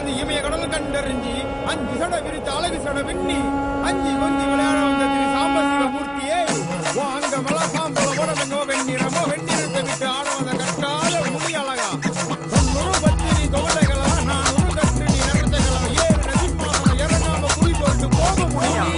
வந்து இமய கடல் கண்டறிஞ்சி அஞ்சு சட விரித்து அழகு சட விண்ணி அஞ்சு கொஞ்சி விளையாட வந்த திரு சாம்பசிவ மூர்த்தியே அங்க மலா சாம்பல உடம்போ வெண்ணிறமோ வெண்ணிறத்தை விட்டு ஆட வந்த கட்டாத முடி அழகா தொண்ணூறு பத்திரி தோடைகளா நான் ஒரு கட்டு நீ நடத்தைகளா ஏழு நதிமாதம் இறங்காம குறி போட்டு போக முடியும்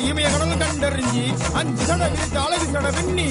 இமய கடல் கண்டறிஞ்சி அஞ்சு சட விரித்து அழகு சட விண்ணி